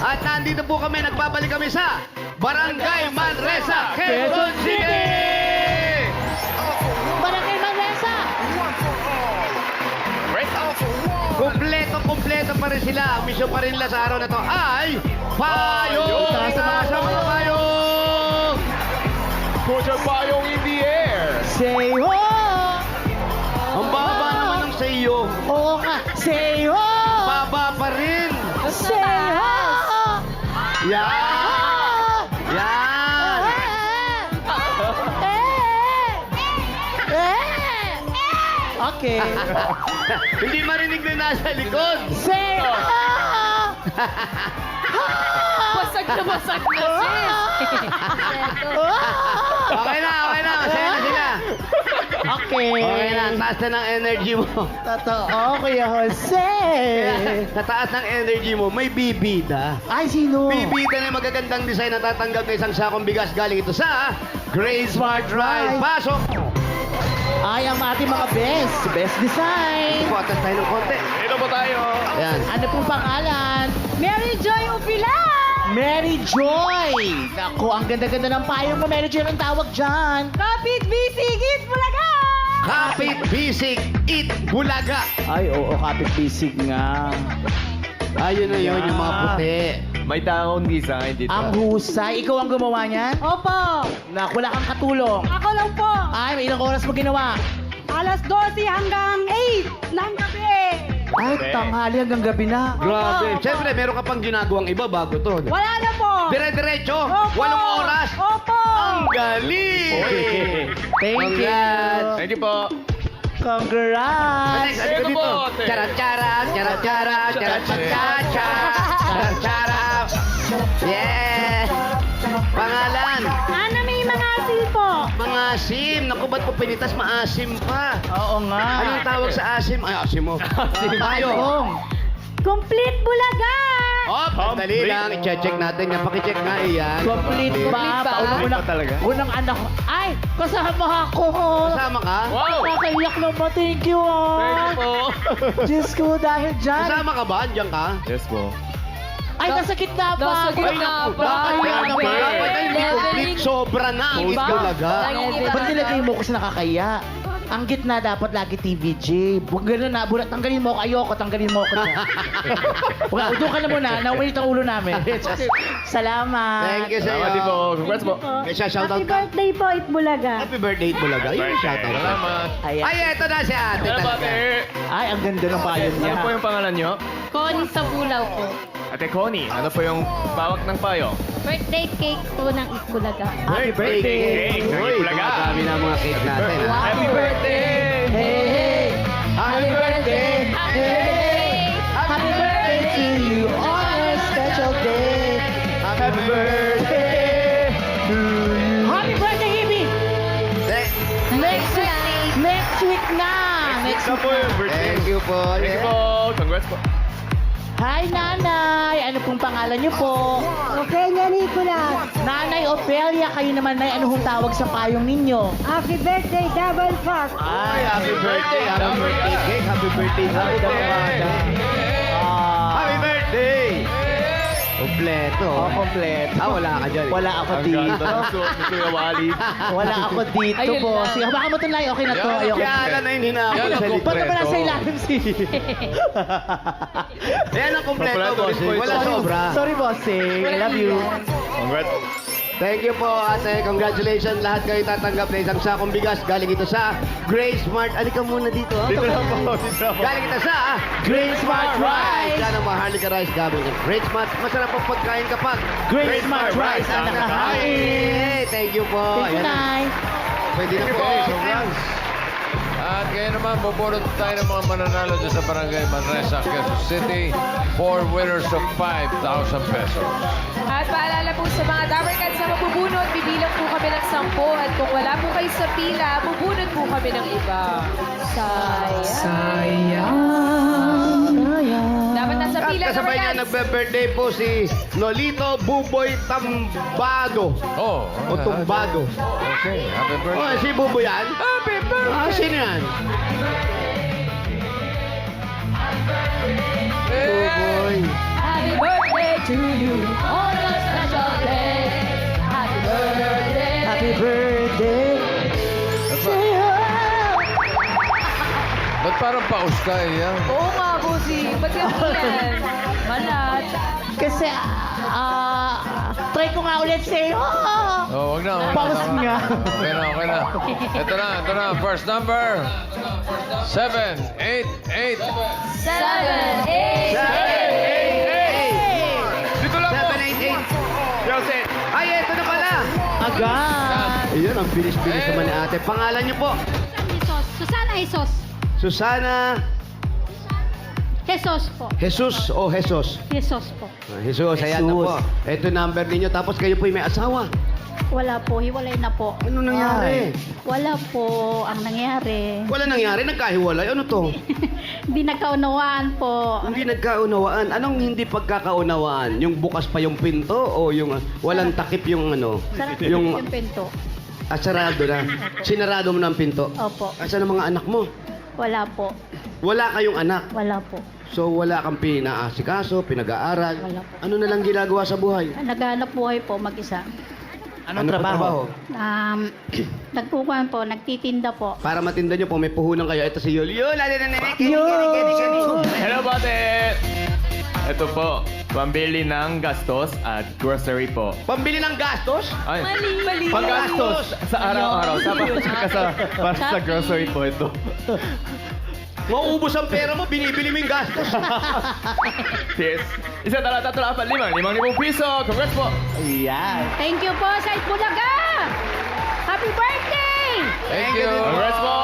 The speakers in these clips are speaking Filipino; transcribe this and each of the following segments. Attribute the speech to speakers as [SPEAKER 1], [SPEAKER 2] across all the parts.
[SPEAKER 1] At nandito po kami, nagbabalik kami sa Barangay Manresa, Quezon City!
[SPEAKER 2] Barangay Manresa!
[SPEAKER 1] Kumpleto pa rin sila. Ang misyon pa rin nila sa araw na to ay payong!
[SPEAKER 2] Itaas ang mga
[SPEAKER 1] Itaas ang mga payong!
[SPEAKER 3] Put your payong in the air.
[SPEAKER 2] Say ho!
[SPEAKER 1] Ang baba naman ng sa iyo.
[SPEAKER 2] Oo nga, say ho!
[SPEAKER 1] Baba pa rin.
[SPEAKER 2] Say ho!
[SPEAKER 1] Yan! Yan!
[SPEAKER 2] Okay.
[SPEAKER 1] Hindi marinig na nasa likod.
[SPEAKER 2] Say ho!
[SPEAKER 4] Basag na sis.
[SPEAKER 1] Okay na. Masaya na sila.
[SPEAKER 2] Okay.
[SPEAKER 1] Okay na. Taas na ng energy mo.
[SPEAKER 2] Totoo, Kuya Jose.
[SPEAKER 1] Sa taas ng energy mo, may bibida.
[SPEAKER 2] Ay, sino?
[SPEAKER 1] Bibida na magagandang design na tatanggap na isang sakong bigas galing ito sa Great Smart Drive. Pasok!
[SPEAKER 2] Ay, ang ating mga best design.
[SPEAKER 1] Ito, atas tayo ng konti.
[SPEAKER 3] Dito po tayo.
[SPEAKER 1] Ayan.
[SPEAKER 2] Ano pong pangalan?
[SPEAKER 4] Mary Joy Upilan!
[SPEAKER 2] Mary Joy! Naku, ang ganda-ganda ng payong mo, Mary Joy, ang tawag dyan.
[SPEAKER 4] Kapit Bisigit Bulaga!
[SPEAKER 1] Kapit Bisig Eat Bulaga.
[SPEAKER 2] Ay, oo, kapit bisig nga.
[SPEAKER 1] Ayun na yun, yung mga puti.
[SPEAKER 3] May taong design dito.
[SPEAKER 2] Ang husay. Ikaw ang gumawa niyan?
[SPEAKER 4] Opo!
[SPEAKER 2] Naku, wala kang katulong.
[SPEAKER 4] Ako lang po!
[SPEAKER 2] Ay, may ilang oras mo ginawa?
[SPEAKER 4] Alas 12 hanggang 8 ng gabi!
[SPEAKER 2] Ay, tanghali hanggang gabi na.
[SPEAKER 1] Grabe.
[SPEAKER 4] Opo.
[SPEAKER 1] Siyempre, meron ka pang ginagawang iba bago to.
[SPEAKER 4] Wala na po!
[SPEAKER 1] Dire-diretso,
[SPEAKER 4] Opo!
[SPEAKER 1] 8 oras.
[SPEAKER 4] Opo!
[SPEAKER 1] Ang galing!
[SPEAKER 2] Thank
[SPEAKER 1] Congrats.
[SPEAKER 3] Thank you po.
[SPEAKER 2] Congrats!
[SPEAKER 1] Alex, ano dito? Charat-charat, charat-charat, charat-charat. Yeah! Pangalan?
[SPEAKER 4] Ana may mga asil po!
[SPEAKER 1] Mga asim. Naku, ba't ko pinitas maasim pa?
[SPEAKER 2] Oo nga.
[SPEAKER 1] Anong tawag sa asim? Ay, asim mo. Tayo.
[SPEAKER 2] Ayong.
[SPEAKER 4] Complete Bulaga!
[SPEAKER 1] Oh, dali lang. I-check natin yan. Paki-check nga iyan.
[SPEAKER 2] Complete ba?
[SPEAKER 3] Complete ba talaga?
[SPEAKER 2] Unang anak ko. Ay, kasama ako.
[SPEAKER 1] Kasama ka?
[SPEAKER 3] Wow!
[SPEAKER 2] Nakakaiyak naman. Thank you,
[SPEAKER 3] Thank you po.
[SPEAKER 2] Diyos ko, dahil dyan.
[SPEAKER 1] Kasama ka ba? Andiyan ka?
[SPEAKER 3] Yes po.
[SPEAKER 2] Ay, nasa gitna pa.
[SPEAKER 4] Nasa gitna
[SPEAKER 1] Ay, naku,
[SPEAKER 4] pa.
[SPEAKER 1] dapat yan.
[SPEAKER 4] Grabe.
[SPEAKER 1] Dapat ay hindi complete. Sobra na ang
[SPEAKER 4] Iba.
[SPEAKER 1] Bulaga.
[SPEAKER 2] Ba't nilagay mo kasi nakakaya? Ang gitna dapat lagi TVJ. Huwag gano'n na. Bulat, tanggalin mo ako. Ayoko, tanggalin mo ako dyan. Huwag, doon ka na muna. Nawait ang ulo namin. Salamat.
[SPEAKER 1] Thank you sa
[SPEAKER 3] Salamat din po.
[SPEAKER 1] iyo.
[SPEAKER 3] Congrats po.
[SPEAKER 1] May shoutout
[SPEAKER 4] Happy
[SPEAKER 1] ka?
[SPEAKER 4] birthday po, Itbulaga!
[SPEAKER 1] Happy birthday, Bulaga. Yun yung shoutout.
[SPEAKER 3] Salamat.
[SPEAKER 2] Ayan.
[SPEAKER 1] Ay, eto na si ate
[SPEAKER 3] Salamat,
[SPEAKER 1] talaga.
[SPEAKER 3] ate.
[SPEAKER 2] Ay, ang ganda ng payon niya.
[SPEAKER 3] Ano po yung pangalan nyo?
[SPEAKER 4] Connie sa Bulaw po.
[SPEAKER 3] Ate Connie, ano po yung bawak ng payo?
[SPEAKER 4] Birthday cake po ng Itbulaga.
[SPEAKER 2] Happy birthday.
[SPEAKER 3] Cake ng
[SPEAKER 1] Uy,
[SPEAKER 3] Bulaga.
[SPEAKER 1] dumadami na ang mga cake natin. ha?
[SPEAKER 3] Happy birthday!
[SPEAKER 2] Hey, hey.
[SPEAKER 1] Happy birthday!
[SPEAKER 2] Hey. Happy birthday to you on a special day.
[SPEAKER 1] Happy birthday to you.
[SPEAKER 2] Happy birthday, Ibi! Next week na! Next
[SPEAKER 3] Isa
[SPEAKER 2] week
[SPEAKER 3] po
[SPEAKER 2] na.
[SPEAKER 3] yung birthday.
[SPEAKER 1] Thank you po.
[SPEAKER 3] Thank you po. Congrats po.
[SPEAKER 2] Hi, Nanay! Ano pong pangalan niyo po?
[SPEAKER 4] Okay nga, Nicolas.
[SPEAKER 2] Nanay Opelia, kayo naman, Nay, ano hong tawag sa payong ninyo?
[SPEAKER 4] Happy birthday, Double Park.
[SPEAKER 1] Ay, happy birthday. Happy birthday cake. Happy birthday. Happy birthday.
[SPEAKER 2] Ah,
[SPEAKER 1] Happy birthday! Kompleto.
[SPEAKER 2] oh, kompleto.
[SPEAKER 1] Wala ka dyan.
[SPEAKER 2] Wala ako
[SPEAKER 3] Ang
[SPEAKER 2] dito.
[SPEAKER 3] ganda ng suot ni Kuya Wally.
[SPEAKER 2] Wala ako dito
[SPEAKER 4] Ayun
[SPEAKER 2] po.
[SPEAKER 4] lang.
[SPEAKER 2] Sige, baka mo ito, Nay. Okay na to.
[SPEAKER 3] Yan.
[SPEAKER 2] Ayoko.
[SPEAKER 1] Kaya na hindi na ako
[SPEAKER 3] Yan ang
[SPEAKER 1] sa
[SPEAKER 2] Ba't
[SPEAKER 1] likod.
[SPEAKER 2] naman nasa ilalim si...
[SPEAKER 1] Yan ang kompleto,
[SPEAKER 3] Kompleto
[SPEAKER 1] boss.
[SPEAKER 3] rin po ito.
[SPEAKER 1] Wala sobra.
[SPEAKER 2] Sorry, bossing. I love you.
[SPEAKER 3] Congrats.
[SPEAKER 1] Thank you po, ate. Congratulations. Lahat kayo tatanggap na isang sakong bigas. Galing ito sa Grace Smart. Alika muna dito.
[SPEAKER 3] Dito lang po. Dito lang po.
[SPEAKER 1] Galing ito sa
[SPEAKER 2] Grace Smart Rice.
[SPEAKER 1] Yan ang Maharlika Rice galing ito. Great Smart. Masarap ang pagkain kapag
[SPEAKER 2] Grace Smart Rice ang nakahain.
[SPEAKER 1] Hey, thank you po.
[SPEAKER 2] Thank you,
[SPEAKER 1] Ayan.
[SPEAKER 2] Nay.
[SPEAKER 1] Pwede na
[SPEAKER 3] Thank you
[SPEAKER 1] po.
[SPEAKER 3] po.
[SPEAKER 1] Congrats.
[SPEAKER 5] At ngayon naman, bubunot tayo ng mga mananalo dyan sa Barangay Manresa, Quezon City. 4 winners of 5,000 pesos.
[SPEAKER 6] At paalala po sa mga Dabber Cats na mabubunot, bibilang po kami ng 10 at kung wala po kayo sa pila, bubunot po kami ng iba. Sayang. Dapat nasa
[SPEAKER 1] At
[SPEAKER 6] pila,
[SPEAKER 1] kasabay
[SPEAKER 6] Dabber
[SPEAKER 1] niya
[SPEAKER 6] Cats.
[SPEAKER 1] nagbe-birthday po si Nolito Buboy Tambado.
[SPEAKER 5] Oh,
[SPEAKER 1] O Tumbado.
[SPEAKER 5] Okay, happy
[SPEAKER 1] Oh,
[SPEAKER 5] birthday.
[SPEAKER 1] si Buboy yan?
[SPEAKER 6] Happy birthday!
[SPEAKER 1] Ah, sino yan? Buboy.
[SPEAKER 6] Happy birthday to you.
[SPEAKER 5] pa-ustay yan.
[SPEAKER 6] Oo nga, bossy. Ba't yan? Malat.
[SPEAKER 2] Kasi, try ko nga ulit sa'yo.
[SPEAKER 5] Oh, wag na.
[SPEAKER 2] Pause nga.
[SPEAKER 5] Okay na. Ito na. First number. 7, 8, 8.
[SPEAKER 6] 7, 8.
[SPEAKER 1] 7, 8, 8.
[SPEAKER 3] Dito lang po.
[SPEAKER 1] 7, 8, 8.
[SPEAKER 3] Joseph.
[SPEAKER 1] Ay, ito na pala.
[SPEAKER 2] Agad.
[SPEAKER 1] Ayun, ang bilis-bilis naman ni ate. Pangalan niyo po?
[SPEAKER 4] Susana Jesus.
[SPEAKER 1] Susana
[SPEAKER 4] Jesus po.
[SPEAKER 1] Jesus o Jesus?
[SPEAKER 4] Jesus po.
[SPEAKER 1] Jesus, ayan na
[SPEAKER 2] Jesus.
[SPEAKER 1] po. Ito number ninyo. Tapos kayo po'y may asawa.
[SPEAKER 4] Wala po, hiwalay na po.
[SPEAKER 1] Ano nangyari?
[SPEAKER 4] Wala po ang nangyari.
[SPEAKER 1] Wala nangyari, nagkahiwalay. Ano to?
[SPEAKER 4] Hindi nagkaunawaan po.
[SPEAKER 1] Hindi nagkaunawaan. Anong hindi pagkakaunawaan? Yung bukas pa yung pinto o yung walang takip yung ano?
[SPEAKER 4] Sarap
[SPEAKER 1] Yung
[SPEAKER 4] yung pinto.
[SPEAKER 1] sarado na. Sinarado mo na ang pinto.
[SPEAKER 4] Opo.
[SPEAKER 1] Asan ang mga anak mo?
[SPEAKER 4] Wala po.
[SPEAKER 1] Wala kayong anak.
[SPEAKER 4] Wala po.
[SPEAKER 1] So wala kang pinaasikaso, pinag-aaral.
[SPEAKER 4] Wala po.
[SPEAKER 1] Ano na lang ginagawa sa buhay?
[SPEAKER 4] Naghanap buhay po mag-isa.
[SPEAKER 2] Anong
[SPEAKER 1] Ano pa
[SPEAKER 2] trabaho?
[SPEAKER 4] Nagpukuhan po, nagtitinda po.
[SPEAKER 1] Para matinda nyo po, may puhunan kayo. Ito si Yul. Yul, alin na nene.
[SPEAKER 3] Hello, Bote. Ito po, pambili ng gastos at grocery po.
[SPEAKER 1] Pambili ng gastos?
[SPEAKER 3] Ay,
[SPEAKER 6] Mali.
[SPEAKER 3] panggastos sa araw-araw. Para sa grocery po ito.
[SPEAKER 1] Mauubos ang pera mo, binibili mo yung gastos.
[SPEAKER 3] Yes. Isa, tala, tatlo, apat, 5,000 piso. Congrats po.
[SPEAKER 2] Ayan.
[SPEAKER 4] Thank you po sa Itbulaga! Happy birthday!
[SPEAKER 5] Thank you.
[SPEAKER 3] Congrats po.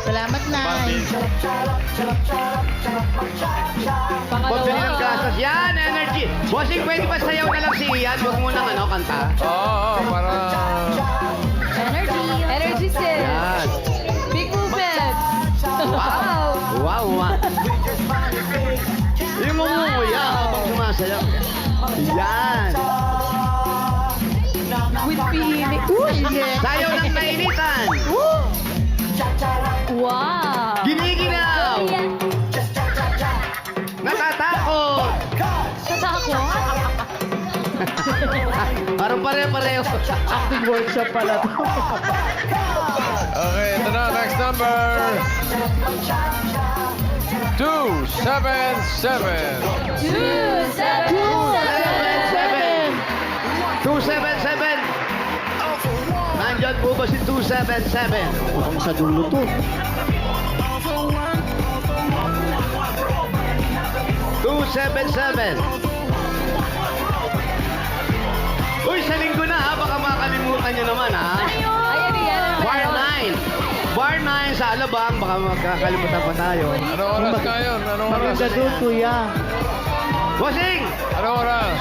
[SPEAKER 2] Salamat, Nay.
[SPEAKER 1] Pambili ng gastos. Yan, energy. Bossing, pwede ba sayaw na lang si Ian? Huwag mo nang kanta.
[SPEAKER 5] Oo, para...
[SPEAKER 6] Energy sis.
[SPEAKER 1] Yan.
[SPEAKER 6] Big movement. Wow.
[SPEAKER 1] Wow, wow. Yung umuya habang sumasayaw. Yan.
[SPEAKER 6] With pihimik.
[SPEAKER 1] Sayaw ng nainitan.
[SPEAKER 6] Wow.
[SPEAKER 1] Giniginaw. Natatakot.
[SPEAKER 6] Katakot.
[SPEAKER 1] Parang pare-pareho.
[SPEAKER 2] Acting workshop pala to.
[SPEAKER 5] Okay, ito na. Next number. 277.
[SPEAKER 1] 277. Nandyan po ba si 277?
[SPEAKER 2] Mukhang sa dulo to.
[SPEAKER 1] 277. Uy, sa linggo na ha. Baka makalimutan nyo naman ha.
[SPEAKER 6] Ayan yan.
[SPEAKER 1] Bar 9. Bar 9 sa Alabang. Baka makakalimutan pa tayo.
[SPEAKER 5] Anong oras ngayon? Anong oras?
[SPEAKER 2] Maganda doon, kuya.
[SPEAKER 1] Bossing!
[SPEAKER 5] Anong oras?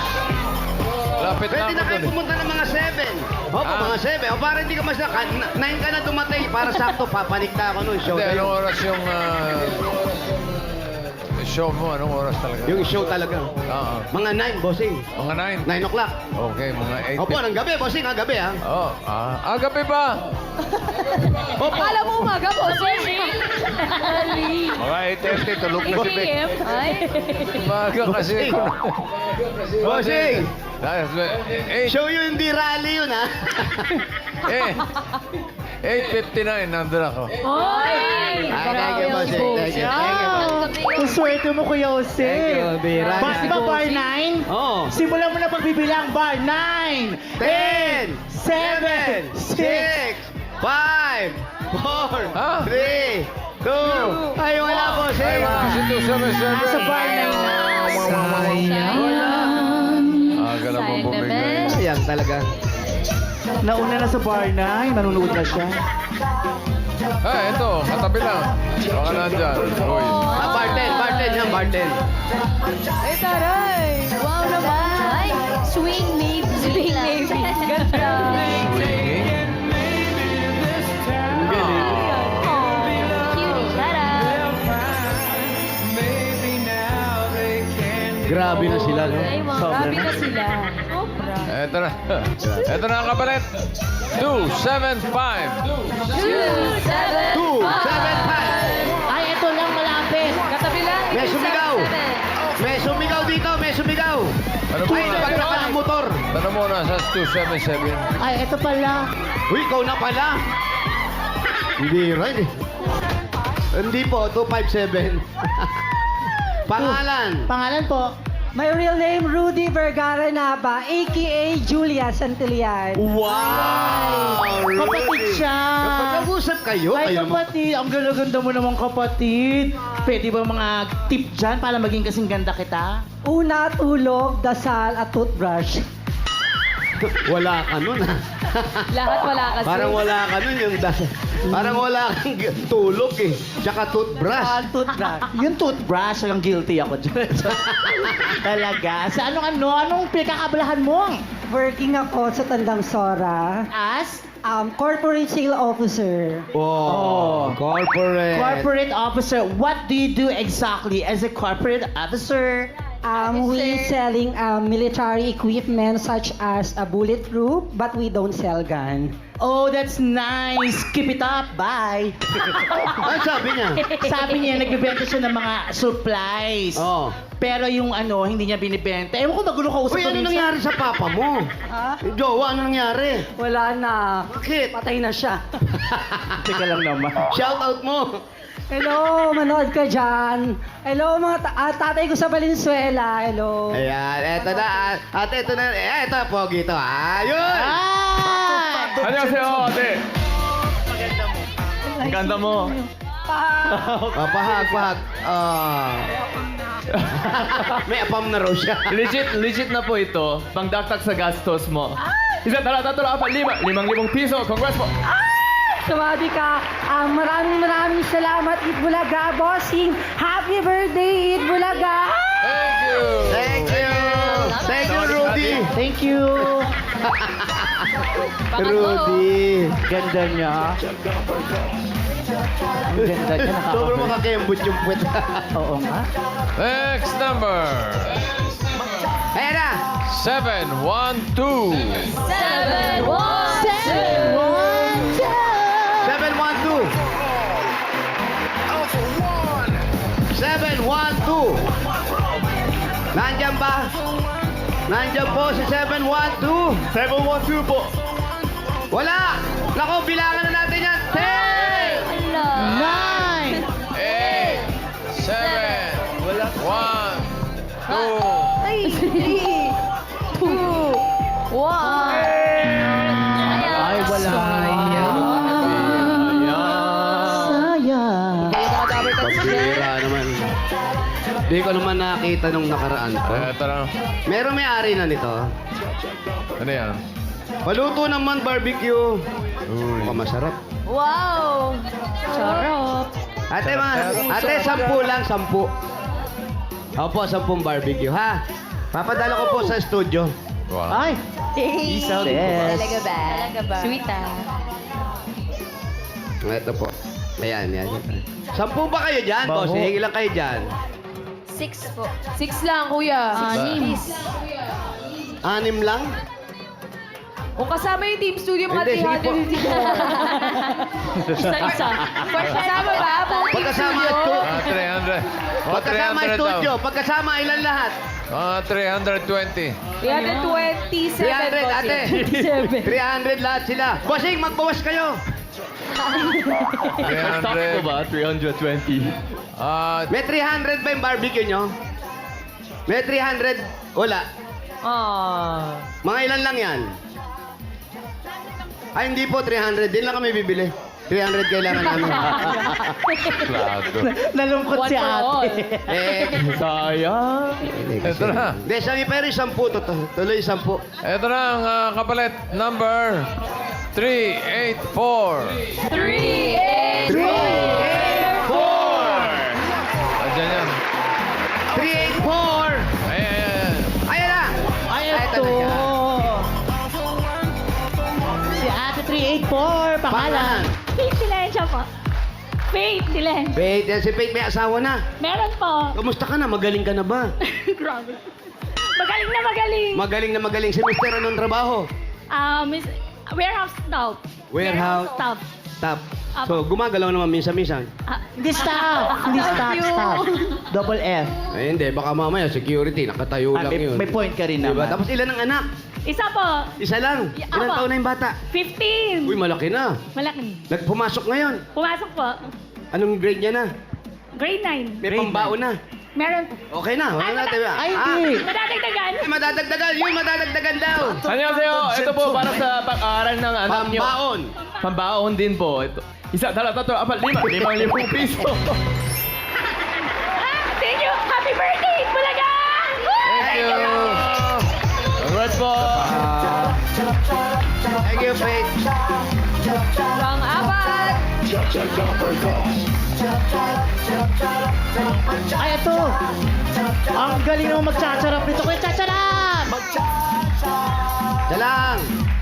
[SPEAKER 5] Lapit na
[SPEAKER 1] Pwede na
[SPEAKER 5] ako
[SPEAKER 1] kayo
[SPEAKER 5] dun.
[SPEAKER 1] pumunta ng mga 7. Opo,
[SPEAKER 5] Ah.
[SPEAKER 1] mga 7. O para hindi ka mas 9 ka na dumating. Para sakto, papanik na ako nun. Show
[SPEAKER 5] Hindi,
[SPEAKER 1] kayo.
[SPEAKER 5] anong oras yung show mo? Anong oras talaga?
[SPEAKER 1] Yung show talaga.
[SPEAKER 5] Oo.
[SPEAKER 1] Mga 9, bossing.
[SPEAKER 5] Mga 9.
[SPEAKER 1] 9 o'clock.
[SPEAKER 5] Okay, mga 8.
[SPEAKER 1] Opo, ng gabi, bossing, ha, gabi, ha.
[SPEAKER 5] Oh, gabi ba?
[SPEAKER 1] Opo.
[SPEAKER 6] Akala mo umaga po, sir.
[SPEAKER 3] Mga 8:30, tulog na si Beck.
[SPEAKER 6] ATM. Ay.
[SPEAKER 5] Umaga kasi.
[SPEAKER 1] Bossing!
[SPEAKER 5] Eight,
[SPEAKER 1] Show yun, hindi rally yun, ha.
[SPEAKER 5] 8:59, nandun ako.
[SPEAKER 6] Oy.
[SPEAKER 1] Thank you, bossing. Thank you. Thank you.
[SPEAKER 2] Ang swerte mo, Kuya Jose.
[SPEAKER 1] Thank you, Bira.
[SPEAKER 2] Ba, di ba bar 9?
[SPEAKER 1] Oo.
[SPEAKER 2] Simulan mo na pagbibilang. Bar 9,
[SPEAKER 1] 10,
[SPEAKER 2] 7, 6.
[SPEAKER 1] 5, 4,
[SPEAKER 5] Ha?
[SPEAKER 1] 3, 2. Ay, wala,
[SPEAKER 5] Ay,
[SPEAKER 1] bossing.
[SPEAKER 5] kasi 277.
[SPEAKER 2] Nasa bar 9 na.
[SPEAKER 5] Aga na
[SPEAKER 6] Sayang
[SPEAKER 5] bumibigay.
[SPEAKER 6] naman.
[SPEAKER 1] Sayang talaga.
[SPEAKER 2] Nauna na sa bar 9. Nanonood na siya.
[SPEAKER 5] Ito, katabi lang. Baka nandyan. Uy.
[SPEAKER 1] Barten yan, barten.
[SPEAKER 6] Ay, taray. Wow naman. Ay, swing maybe. Swing maybe. Ganda.
[SPEAKER 1] Grabe na sila, no?
[SPEAKER 6] Ay, mga
[SPEAKER 2] Sobra
[SPEAKER 6] grabe
[SPEAKER 2] na.
[SPEAKER 6] na sila. Sobra.
[SPEAKER 5] Ito na. Ito na ang kapalit. 275.
[SPEAKER 6] 2, 7,
[SPEAKER 1] 275.
[SPEAKER 2] Ay, ito lang malapit.
[SPEAKER 6] Katabi lang.
[SPEAKER 1] May sumigaw. May sumigaw dito, may sumigaw.
[SPEAKER 5] Ano
[SPEAKER 1] Ay,
[SPEAKER 5] muna?
[SPEAKER 1] paglaka ng motor.
[SPEAKER 5] Ano muna sa 277?
[SPEAKER 2] Ay, ito pala.
[SPEAKER 1] Uy, ikaw na pala. Hindi right eh. Hindi po, 257. Pangalan.
[SPEAKER 2] Pangalan po?
[SPEAKER 4] My real name, Rudy Vergara Nava, a.k.a. Julia Santillan.
[SPEAKER 1] Wow!
[SPEAKER 2] Kapatid siya.
[SPEAKER 1] Kapag nag-usap kayo,
[SPEAKER 2] Ay,
[SPEAKER 1] kayo
[SPEAKER 2] kapatid. Ang ganda-ganda mo naman, kapatid. Pwede ba mga tip dyan para maging kasing ganda kita?
[SPEAKER 4] Una, tulog, dasal, at toothbrush.
[SPEAKER 1] wala ka nun, ha?
[SPEAKER 6] Lahat wala kasi.
[SPEAKER 1] Parang wala ka nun yung Parang wala kang tulog, eh. Tsaka toothbrush.
[SPEAKER 2] Toothbrush. Yung toothbrush, ang guilty ako dyan. Talaga. Sa anong pinakakabalahan mo?
[SPEAKER 4] Working ako sa Tandang Sora.
[SPEAKER 2] As?
[SPEAKER 4] Corporate sale officer.
[SPEAKER 1] Oh, corporate.
[SPEAKER 2] Corporate officer. What do you do exactly as a corporate officer?
[SPEAKER 4] We selling military equipment such as a bulletproof, but we don't sell gun.
[SPEAKER 2] Oh, that's nice. Keep it up. Bye.
[SPEAKER 1] Ano sabi niya?
[SPEAKER 2] Sabi niya, nagbibenta siya ng mga supplies.
[SPEAKER 1] Oh.
[SPEAKER 2] Pero yung hindi niya binibenta. Ewan ko, magulo ka usap
[SPEAKER 1] Uy, ano nangyari sa papa mo?
[SPEAKER 4] Ha?
[SPEAKER 1] Yung jowa, ano nangyari?
[SPEAKER 4] Wala na.
[SPEAKER 1] Bakit?
[SPEAKER 4] Patay na siya.
[SPEAKER 2] Teka lang naman.
[SPEAKER 1] Shout out mo.
[SPEAKER 4] Hello, manood ka dyan. Hello, mga tatay ko sa Valenzuela. Hello.
[SPEAKER 1] Ayan, eto na. Ate, eto na. Eto, pogi to. Ayun!
[SPEAKER 2] Ah!
[SPEAKER 3] 안녕하세요, ate. Ang ganda mo.
[SPEAKER 1] Oh, pahag. May apam na raw siya.
[SPEAKER 3] Legit na po ito. Pangdagdag sa gastos mo. Isa, dala, tatlo, apat, 5,000 piso. Congrats po.
[SPEAKER 4] Sumadi ka. Maraming salamat, Eid Bulaga, bossing. Happy birthday, Eid Bulaga.
[SPEAKER 5] Thank you.
[SPEAKER 1] Thank you. Thank you, Rudy.
[SPEAKER 2] Thank you.
[SPEAKER 1] Rudy.
[SPEAKER 2] Ganda niya. Ang ganda niya.
[SPEAKER 1] Sobrang makakembot yung puwet.
[SPEAKER 2] Oo nga.
[SPEAKER 5] Next number.
[SPEAKER 1] Ayan na.
[SPEAKER 5] 712.
[SPEAKER 6] 7, 1,
[SPEAKER 1] 712. 712. Nandyan ba? Nandyan po si 712.
[SPEAKER 3] 712 po.
[SPEAKER 1] Wala! Nako, bilangan na natin yan. 10!
[SPEAKER 2] 9.
[SPEAKER 5] 8, 7, 1, 2.
[SPEAKER 6] 3, 2, 1.
[SPEAKER 2] Ay, wala.
[SPEAKER 3] Ayan.
[SPEAKER 2] Sayang.
[SPEAKER 1] Pabira naman. Di ko naman nakita nung nakaraan ko.
[SPEAKER 5] Ito na.
[SPEAKER 1] Meron may-ari na nito.
[SPEAKER 5] Ano yan?
[SPEAKER 1] Paluto naman barbecue. Mukhang masarap.
[SPEAKER 6] Wow! Charot.
[SPEAKER 1] Ate, ate, 10 lang, 10. Opo, 10 barbecue, ha? Papadala ko po sa studio.
[SPEAKER 5] Wow.
[SPEAKER 2] Ay.
[SPEAKER 6] Talaga ba? Talaga ba? Sweet
[SPEAKER 1] Ito po. Ayan, yan. 10 ba kayo dyan, boss?
[SPEAKER 2] Baho.
[SPEAKER 1] Hingi lang kayo dyan.
[SPEAKER 6] 6 po. 6 lang, kuya.
[SPEAKER 1] 6 lang?
[SPEAKER 6] Kung kasama yung team studio, mga
[SPEAKER 1] Hindi, sige po.
[SPEAKER 6] 350. Isa-isa. Kasama ba? Buong team
[SPEAKER 1] Pagkasama
[SPEAKER 6] studio?
[SPEAKER 1] ito.
[SPEAKER 5] 300.
[SPEAKER 1] Pagkasama
[SPEAKER 5] 300
[SPEAKER 1] studio,
[SPEAKER 5] daw.
[SPEAKER 1] pagkasama ilan lahat?
[SPEAKER 5] 320.
[SPEAKER 6] 327,
[SPEAKER 1] 300, ate. 300 lahat sila. Bossing, magbawas kayo.
[SPEAKER 3] Stock ko
[SPEAKER 5] 300.
[SPEAKER 3] ba? 320.
[SPEAKER 1] May 300 ba yung barbecue nyo? May 300? Wala. Mga ilan lang yan? Ay, hindi po, 300. Din lang kami bibili. 300 kailangan namin.
[SPEAKER 5] Plato.
[SPEAKER 2] Nalungkot si ate.
[SPEAKER 3] Sayang.
[SPEAKER 5] Ito na.
[SPEAKER 1] Hindi, sabi pero 10 to. Tuloy 10.
[SPEAKER 5] Ito na ang kapalit. Number 384.
[SPEAKER 6] 3, 8,
[SPEAKER 1] 384!
[SPEAKER 5] Andiyan yan.
[SPEAKER 1] 384!
[SPEAKER 5] Ayan.
[SPEAKER 1] Ayan na!
[SPEAKER 2] Ay,
[SPEAKER 1] Eto
[SPEAKER 2] ito.
[SPEAKER 1] na siya.
[SPEAKER 2] Si ate 384. Pangalan.
[SPEAKER 7] Faith Silencio po. Faith Silencio.
[SPEAKER 1] Faith, yan si Faith may asawa na.
[SPEAKER 7] Meron po.
[SPEAKER 1] Kamusta ka na? Magaling ka na ba?
[SPEAKER 7] Grabe. Magaling na magaling.
[SPEAKER 1] Magaling na magaling. Si Mr. anong trabaho?
[SPEAKER 7] Miss, warehouse staff.
[SPEAKER 1] Warehouse.
[SPEAKER 7] staff.
[SPEAKER 1] Stop. So, gumagalaw naman minsan-minsan.
[SPEAKER 2] Hindi staff. Hindi staff. Staff. Double F.
[SPEAKER 1] Ay, hindi. Baka mamaya, security. Nakatayo lang yun.
[SPEAKER 2] May point ka rin
[SPEAKER 1] Diba?
[SPEAKER 2] naman.
[SPEAKER 1] Tapos ilan ang anak?
[SPEAKER 7] Isa po.
[SPEAKER 1] Isa lang. Ilan
[SPEAKER 7] Apa.
[SPEAKER 1] taon na yung bata?
[SPEAKER 7] 15.
[SPEAKER 1] Uy, malaki na.
[SPEAKER 7] Malaki.
[SPEAKER 1] Nagpumasok ngayon.
[SPEAKER 7] Pumasok po.
[SPEAKER 1] Anong grade niya na?
[SPEAKER 7] Grade 9.
[SPEAKER 1] May pambaon na.
[SPEAKER 7] Meron po.
[SPEAKER 1] Okay na. Wala natin.
[SPEAKER 2] Ay, hindi.
[SPEAKER 7] Madadagdagan.
[SPEAKER 1] Madadagdagan. Yun, madadagdagan daw.
[SPEAKER 3] Annyeonghaseyo. Ito po para sa pag-aaral ng anak nyo.
[SPEAKER 1] Pambaon.
[SPEAKER 3] Pambaon din po. Ito. Isa, dalawa, tatlo, apat, lima. 5,000 piso.
[SPEAKER 7] Thank you. Happy birthday, Bulaga!
[SPEAKER 5] Thank you.
[SPEAKER 3] Congrats po.
[SPEAKER 1] Thank you, Faith.
[SPEAKER 6] Pang-apat.
[SPEAKER 2] Ay, ito. Ang galing naman magtsatsarap nito. Kuya, tsatsarap!
[SPEAKER 1] Isa lang.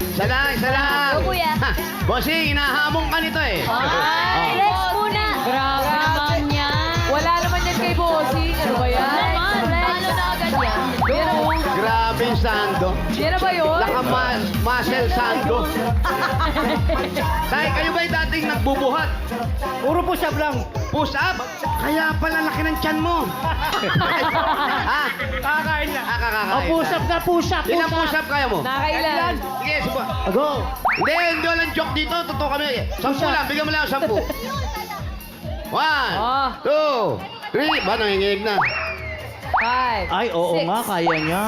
[SPEAKER 1] Isa lang, isa lang.
[SPEAKER 6] Go, kuya.
[SPEAKER 1] Ha, Bossing, inahamong ka nito eh.
[SPEAKER 6] Ay, Lex muna. Grabe naman yan. Wala naman yan kay Bossing. Ano ba yan? Paano na agad yan? Yan o.
[SPEAKER 1] Grabe yung sando.
[SPEAKER 6] Yan na ba yun?
[SPEAKER 1] Muscle sando. Tay, kayo ba'y dating nagbubuhat?
[SPEAKER 2] Puro push-up lang.
[SPEAKER 1] Push up? Kaya pala laki ng tiyan mo. Ha?
[SPEAKER 2] Kakain na.
[SPEAKER 1] Kakakain.
[SPEAKER 2] Oh, push-up na, push-up,
[SPEAKER 1] Ilang push up kaya mo?
[SPEAKER 6] Nakakailan?
[SPEAKER 1] Sige, subukan.
[SPEAKER 2] Go.
[SPEAKER 1] Hindi walang joke dito. Totoo kami. 10 lang. Bigyan mo lang 10. 1, 2, 3. Ba, nanginginig na.
[SPEAKER 6] 5.
[SPEAKER 2] Ay, oo nga, kaya niya.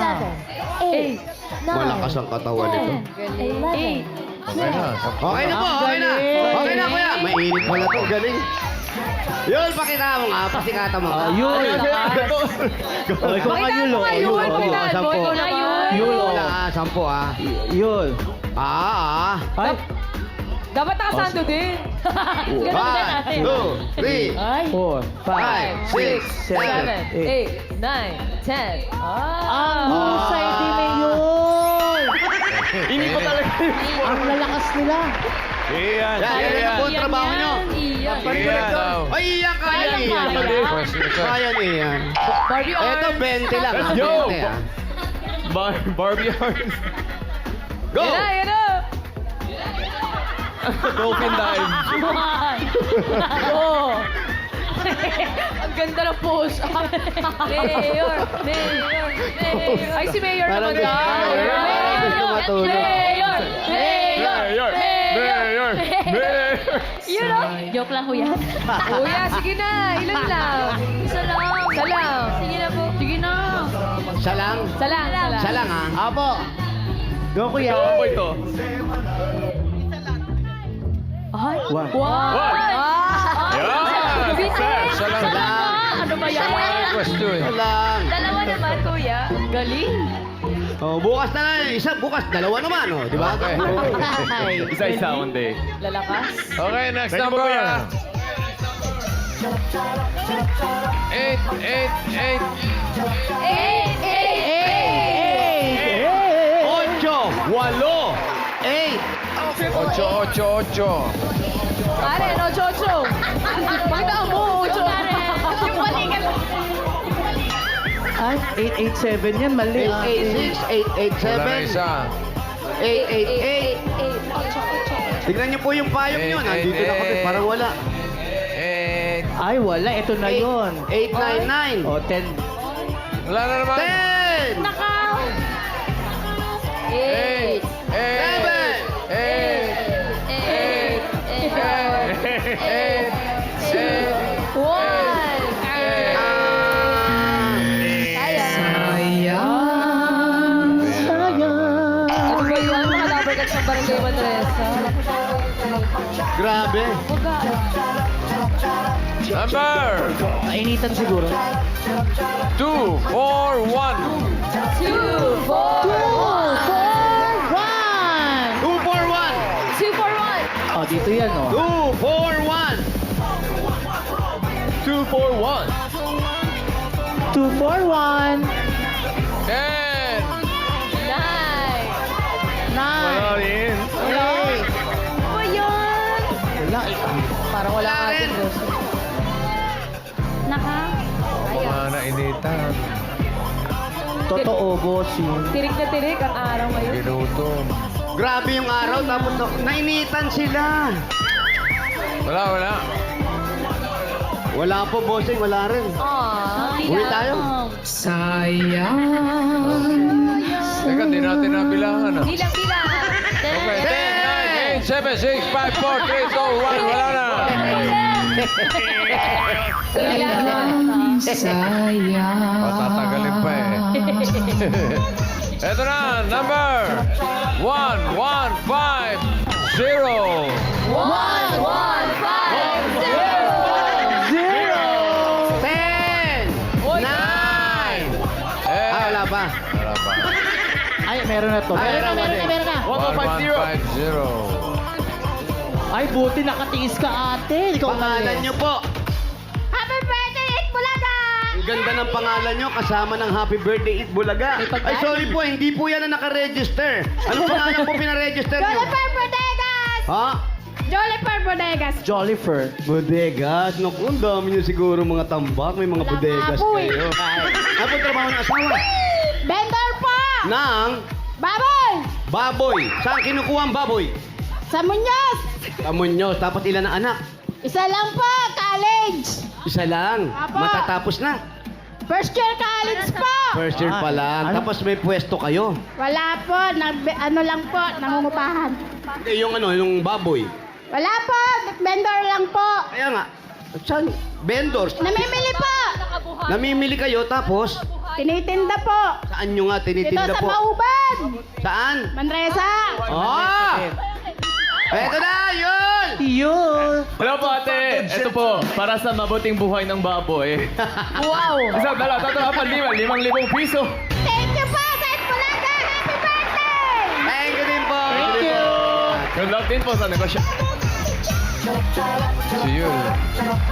[SPEAKER 6] 8.
[SPEAKER 1] Malakas ang katawan nito.
[SPEAKER 6] 8.
[SPEAKER 5] Okay na.
[SPEAKER 1] Okay na po, okay na. Okay na, kuya. Mainit pala to. Galing. Yun, pakita mo nga. Pasikata mo.
[SPEAKER 2] Yun.
[SPEAKER 3] Ito.
[SPEAKER 2] Oy, kung
[SPEAKER 6] Pakita
[SPEAKER 2] yun,
[SPEAKER 6] mo nga yun.
[SPEAKER 2] yun.
[SPEAKER 6] Kailan mo? Ikaw na yun.
[SPEAKER 2] Yun, oh.
[SPEAKER 1] Wala, 10
[SPEAKER 2] Yun. Ay,
[SPEAKER 6] Dapat nakasando din.
[SPEAKER 7] Ganun din natin.
[SPEAKER 1] 1, 2, 3,
[SPEAKER 2] ay. 4,
[SPEAKER 1] 5, 6,
[SPEAKER 6] 7, 8,
[SPEAKER 2] 7,
[SPEAKER 6] 9, 10.
[SPEAKER 2] Ang husay din na yun.
[SPEAKER 3] Ini pa talaga yung
[SPEAKER 2] Ang lalakas nila.
[SPEAKER 5] Iyan.
[SPEAKER 1] Yan po ang trabaho nyo.
[SPEAKER 6] Iyan.
[SPEAKER 5] Iyan daw.
[SPEAKER 1] Ay, iyan kaya
[SPEAKER 7] Kaya,
[SPEAKER 1] iyan.
[SPEAKER 7] kaya.
[SPEAKER 5] Question ka.
[SPEAKER 1] Kaya niyan.
[SPEAKER 6] Barbie
[SPEAKER 1] Ito,
[SPEAKER 6] arms.
[SPEAKER 1] 20 lang.
[SPEAKER 3] Yo!
[SPEAKER 1] 20 ah.
[SPEAKER 3] Barbie arms.
[SPEAKER 1] Go!
[SPEAKER 6] Yan na, yan na.
[SPEAKER 3] Broken dive.
[SPEAKER 6] Oh. Ang ganda ng pose. Mayor. Ay, si Mayor
[SPEAKER 1] Parang
[SPEAKER 6] naman daw.
[SPEAKER 1] gusto matulog.
[SPEAKER 6] Mayor.
[SPEAKER 3] Mayor.
[SPEAKER 7] Yun o. Joke lang, kuya.
[SPEAKER 6] Kuya, sige na. Ilan lang? Isa lang. Isa lang. Sige na po. Sige na.
[SPEAKER 1] Isa lang.
[SPEAKER 6] Isa lang.
[SPEAKER 1] Isa lang ha.
[SPEAKER 2] Apo. Go, kuya.
[SPEAKER 3] Ano po ito?
[SPEAKER 6] Ay.
[SPEAKER 2] One.
[SPEAKER 3] Yeah!
[SPEAKER 6] Bitin.
[SPEAKER 5] Isa lang.
[SPEAKER 6] Ano ba
[SPEAKER 5] Isa lang
[SPEAKER 6] yan?
[SPEAKER 5] ang question eh.
[SPEAKER 1] Isa lang.
[SPEAKER 6] Dalawa naman, kuya. Galing.
[SPEAKER 1] Oh, bukas na lang. Isa, bukas. Dalawa naman, oh. Di ba?
[SPEAKER 5] Okay.
[SPEAKER 2] Ay.
[SPEAKER 3] Isa-isa one day.
[SPEAKER 6] Lalakas.
[SPEAKER 5] Okay, next
[SPEAKER 3] Thank you po,
[SPEAKER 5] number.
[SPEAKER 3] kuya.
[SPEAKER 1] 8, 8,
[SPEAKER 5] 8.
[SPEAKER 1] 8.
[SPEAKER 6] Pare, no, Chocho. Pakita mo, Chocho. Yung balikan.
[SPEAKER 2] Ay, 887 yan, mali.
[SPEAKER 1] 886,
[SPEAKER 5] Wala na isa.
[SPEAKER 1] 888. Tignan niyo po yung payong nyo. Nandito na kami. Parang wala.
[SPEAKER 5] 8.
[SPEAKER 2] Ay, wala. Ito na yun.
[SPEAKER 1] 899.
[SPEAKER 2] O, 10.
[SPEAKER 5] Wala na naman.
[SPEAKER 1] 10.
[SPEAKER 7] Nakaw.
[SPEAKER 5] 8.
[SPEAKER 2] Sayang.
[SPEAKER 6] Ano ba yun? Mga labarkat sa Barangay Manresa.
[SPEAKER 1] Grabe.
[SPEAKER 5] Number
[SPEAKER 2] Nainitan siguro.
[SPEAKER 5] 2, 4, 1.
[SPEAKER 6] 2, 4,
[SPEAKER 2] 1!
[SPEAKER 1] 241.
[SPEAKER 6] 2, 4, 1.
[SPEAKER 2] O, dito yan, o.
[SPEAKER 1] 241.
[SPEAKER 3] 241.
[SPEAKER 2] 241.
[SPEAKER 5] 10.
[SPEAKER 6] 9.
[SPEAKER 2] 9.
[SPEAKER 3] Wala rin.
[SPEAKER 6] Ano ba yun?
[SPEAKER 2] Wala.
[SPEAKER 6] Parang wala
[SPEAKER 1] Wala
[SPEAKER 6] ka
[SPEAKER 1] rin.
[SPEAKER 6] din.
[SPEAKER 7] Nakaw.
[SPEAKER 5] Mga nainitan.
[SPEAKER 2] Totoo, bossing.
[SPEAKER 6] Tirik na tirik ang araw ngayon.
[SPEAKER 5] Ginutom.
[SPEAKER 1] Grabe yung araw. Tapos nainitan sila.
[SPEAKER 5] Wala.
[SPEAKER 1] Wala po, bossing. Wala rin.
[SPEAKER 6] Aww.
[SPEAKER 1] Uwi tayo.
[SPEAKER 5] Teka, di natin nabilangan ah.
[SPEAKER 6] Bilang.
[SPEAKER 5] Okay, 10, 9, 8, 7, 6, 5, 4, 3, 2, 1. Wala na. Patatagalin pa eh. Ito na, number 1150.
[SPEAKER 1] 10! 9! Wala pa.
[SPEAKER 5] Wala pa.
[SPEAKER 2] Ay, meron na to. Meron na.
[SPEAKER 3] 1150.
[SPEAKER 5] 1150.
[SPEAKER 2] Ay, buti nakatiis ka, ate. Ikaw
[SPEAKER 1] Pangalan nyo po.
[SPEAKER 7] Happy birthday, Itbulaga!
[SPEAKER 1] Ang ganda ng pangalan nyo, kasama ng Happy Birthday Eat Bulaga. Ay, sorry po, hindi po yan na nakaregister. Anong pangalan po pinaregister nyo?
[SPEAKER 7] Jollifer Bodegas!
[SPEAKER 1] Ha?
[SPEAKER 7] Jollifer Bodegas!
[SPEAKER 2] Jollifer.
[SPEAKER 1] Bodegas. Naku, ang dami nyo siguro mga tambak. May mga
[SPEAKER 7] Wala
[SPEAKER 1] bodegas
[SPEAKER 7] nga po eh.
[SPEAKER 1] kayo. Ano po trabaho ng asawa?
[SPEAKER 7] Vendor po!
[SPEAKER 1] Nang
[SPEAKER 7] Baboy!
[SPEAKER 1] baboy. Saan kinukuha ang baboy?
[SPEAKER 7] Sa Muñoz!
[SPEAKER 1] Kamunyos. Tapos ilan ang anak?
[SPEAKER 7] Isa lang po, college!
[SPEAKER 1] Isa lang.
[SPEAKER 7] Apo.
[SPEAKER 1] Matatapos na.
[SPEAKER 7] First year college po!
[SPEAKER 1] First year pa lang.
[SPEAKER 2] Ano?
[SPEAKER 1] Tapos may pwesto kayo.
[SPEAKER 7] Wala po, ano lang po, nangungupahan.
[SPEAKER 1] Eh, yung ano, yung baboy.
[SPEAKER 7] Wala po, vendor lang po.
[SPEAKER 1] Kaya nga, saan? Vendors.
[SPEAKER 7] Namimili po!
[SPEAKER 1] Namimili kayo, tapos
[SPEAKER 7] Tinitinda po!
[SPEAKER 1] saan nyo nga
[SPEAKER 7] Dito
[SPEAKER 1] tinitinda
[SPEAKER 7] sa
[SPEAKER 1] po?
[SPEAKER 7] Mauban!
[SPEAKER 1] Saan?
[SPEAKER 7] Manresa!
[SPEAKER 1] Oh! Eto na, yun!
[SPEAKER 2] Yun.
[SPEAKER 3] Hello po ate. Ito po, para sa mabuting buhay ng baboy.
[SPEAKER 7] Wow!
[SPEAKER 3] Isang dala, tatlo, apat, 5,000 piso.
[SPEAKER 7] Thank you po sa Itbulaga! Happy birthday!
[SPEAKER 1] Thank you din po.
[SPEAKER 2] Thank you.
[SPEAKER 3] Good luck din po sa negosyo.
[SPEAKER 5] Si Yul.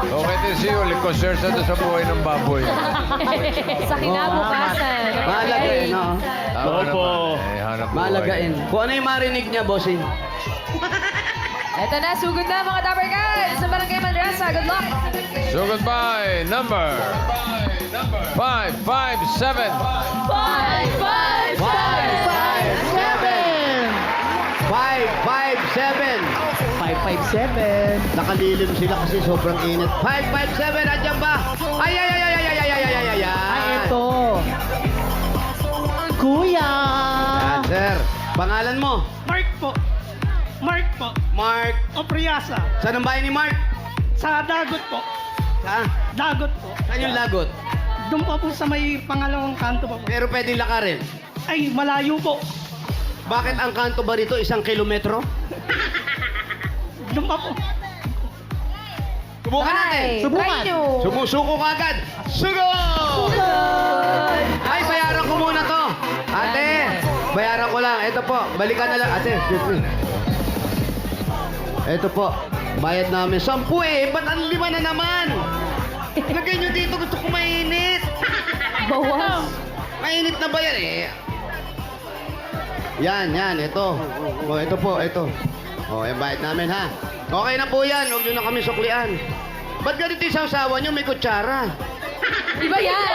[SPEAKER 5] Okay din si Yul. I-concert na doon sa buhay ng baboy.
[SPEAKER 6] Sa kinabukasan.
[SPEAKER 1] Mahalaga eh, no?
[SPEAKER 5] Tama
[SPEAKER 3] Opo.
[SPEAKER 5] naman. Hanap buhay.
[SPEAKER 1] Malagain. Kung ano yung marinig niya, bossing.
[SPEAKER 6] Ito na, sugod na mga Dapper Guys sa Barangay Manresa. Good luck!
[SPEAKER 5] So goodbye, number 557.
[SPEAKER 7] 5, 5,
[SPEAKER 1] 557.
[SPEAKER 2] 557.
[SPEAKER 1] Nakalilim sila kasi sobrang init. 557, andyan ba? Ay, ay, ay, ay, ay, ay, ay, ay, ay, ay.
[SPEAKER 2] Ay, ito. Kuya.
[SPEAKER 1] Yan, sir. Pangalan mo?
[SPEAKER 8] Mark po. Mark po.
[SPEAKER 1] Mark.
[SPEAKER 8] Opriasa.
[SPEAKER 1] Saan ang bahay ni Mark?
[SPEAKER 8] Sa Dagot po.
[SPEAKER 1] Sa?
[SPEAKER 8] Dagot po.
[SPEAKER 1] Saan yung lagot?
[SPEAKER 8] Doon po sa may pangalawang kanto po.
[SPEAKER 1] Pero pwedeng lakarin.
[SPEAKER 8] Ay, malayo po.
[SPEAKER 1] Bakit ang kanto ba rito 1 kilometro?
[SPEAKER 8] Doon pa po.
[SPEAKER 1] Subukan natin.
[SPEAKER 2] Subukan.
[SPEAKER 6] Try nyo.
[SPEAKER 1] Sumusuko ka agad. Sugod! Ay, bayaran ko muna to. Ate, bayaran ko lang. Ito po, balikan na lang. Ate, excuse me. Ito po, bayad namin. 10 eh, ba't ang 5 na naman? Lagay nyo dito, gusto ko mainit.
[SPEAKER 6] Bawas.
[SPEAKER 1] Mainit na ba yan eh? Yan, ito. Oh, ito po, ito. Oh, yung bayad namin ha. Okay na po yan, huwag nyo na kami suklian. Ba't ganito yung sausawan nyo? May kutsara.
[SPEAKER 6] Iba yan!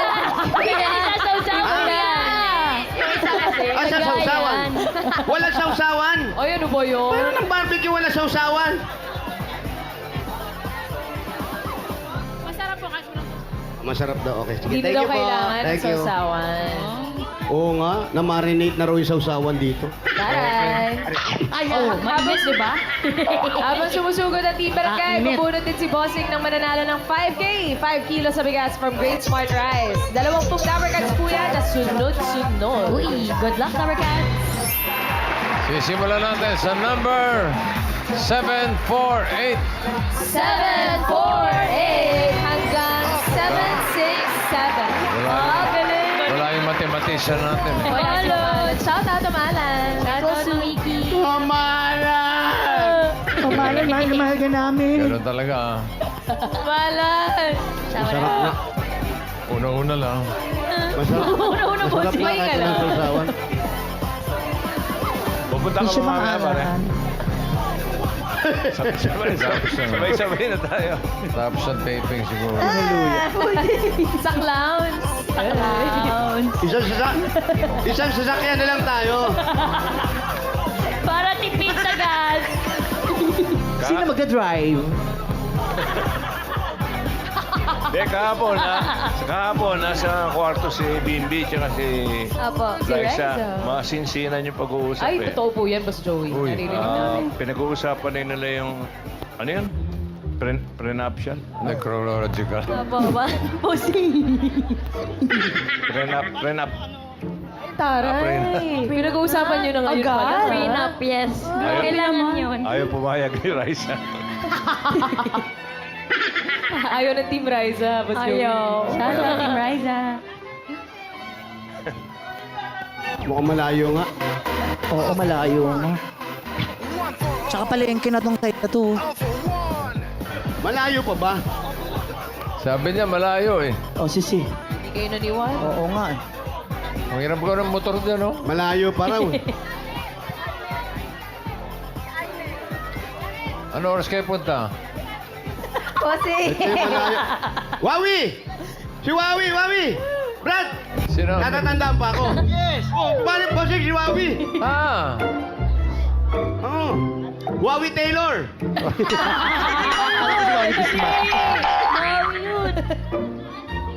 [SPEAKER 7] Sasawsawan yan!
[SPEAKER 1] Ah, sa sausawan. Walang sausawan.
[SPEAKER 6] Ay, ano ba yun?
[SPEAKER 1] Pero ng barbecue walang sausawan. Masarap daw, okay. Sige,
[SPEAKER 6] Hindi
[SPEAKER 1] thank
[SPEAKER 6] daw
[SPEAKER 1] you po.
[SPEAKER 6] kailangan ng
[SPEAKER 1] Thank you.
[SPEAKER 6] sausawan.
[SPEAKER 1] Oo nga, na-marinate na raw yung sausawan dito.
[SPEAKER 6] Taray!
[SPEAKER 2] Ay,
[SPEAKER 7] Oh, mabilis, di ba?
[SPEAKER 6] Habang sumusugod ang Team Barangay,
[SPEAKER 2] init.
[SPEAKER 6] bubunot din si Bossing ng mananalo ng 5K, 5 kilos sa bigas from Great Smart Rice. 20 Dapper Cats po yan na sunod-sunod.
[SPEAKER 7] Uy, good luck, Dapper Cats!
[SPEAKER 5] Sisimulan natin sa number 748.
[SPEAKER 6] 748 hanggang 767.
[SPEAKER 5] Wala.
[SPEAKER 6] Galing!
[SPEAKER 5] Wala yung mathematician natin.
[SPEAKER 6] Wala si Malan. Shout out to Malan.
[SPEAKER 7] Shout out to Wiki.
[SPEAKER 1] Kamalan!
[SPEAKER 2] Kumain, mahal na mahal ka namin.
[SPEAKER 5] Ganun talaga ah.
[SPEAKER 6] Malan!
[SPEAKER 1] Masarap na.
[SPEAKER 5] Una-una lang.
[SPEAKER 1] Masarap.
[SPEAKER 6] Una-una po,
[SPEAKER 1] Masarap na
[SPEAKER 6] sige
[SPEAKER 1] kahit
[SPEAKER 6] ka
[SPEAKER 1] walang
[SPEAKER 6] lang.
[SPEAKER 1] sausawan.
[SPEAKER 5] Pupunta
[SPEAKER 2] Hindi siya makalan.
[SPEAKER 5] Sabay-sabay na tayo. Tapos ang taping siguro.
[SPEAKER 6] Sa clowns. Sa clowns.
[SPEAKER 1] Isang sasakyan na lang tayo.
[SPEAKER 7] Para tipid sa gas!
[SPEAKER 2] Sino magka-drive?
[SPEAKER 9] Kahapon, nasa kwarto si Bimbi tsaka si
[SPEAKER 6] Apo, si
[SPEAKER 9] Liza.
[SPEAKER 6] Rexa.
[SPEAKER 9] Masinsinan yung pag-uusap
[SPEAKER 6] Ay, totoo po yan, Boss Joey.
[SPEAKER 5] Uy,
[SPEAKER 6] Naririnig namin.
[SPEAKER 9] Pinag-uusapan din nila yung, ano yun? Prenuptial?
[SPEAKER 5] Necrological.
[SPEAKER 4] Bossing.
[SPEAKER 9] Prenup.
[SPEAKER 4] Taray.
[SPEAKER 6] Pinag-uusapan nyo na ngayon pala.
[SPEAKER 4] Agad?
[SPEAKER 7] Prenup, yes.
[SPEAKER 9] Ayaw.
[SPEAKER 7] Kailangan yun.
[SPEAKER 9] Ayaw pumayag ni Raisa.
[SPEAKER 6] Ayaw ng Team Riza. Boss Joey.
[SPEAKER 7] Ayaw.
[SPEAKER 4] Shout out Team Riza.
[SPEAKER 1] Mukhang malayo nga.
[SPEAKER 2] Oo, malayo na. Tsaka palengke na tong site na to.
[SPEAKER 1] Malayo pa ba?
[SPEAKER 5] Sabi niya malayo eh.
[SPEAKER 2] Oh, sisi.
[SPEAKER 6] Hindi kayo naniwala.
[SPEAKER 2] Oo nga eh.
[SPEAKER 5] Ang hirap ko ng motor dyan, no?
[SPEAKER 1] Malayo pa raw.
[SPEAKER 5] Ano oras kayo punta?
[SPEAKER 4] Bossing.
[SPEAKER 1] Ito yung malayo. Wawi! Si Wawi! Wawi! Brad!
[SPEAKER 5] Sino?
[SPEAKER 1] Natatandaan pa ako. Yes! Oh, bakit po si Wawi?
[SPEAKER 5] Ah!
[SPEAKER 1] Oo. Wawi Taylor!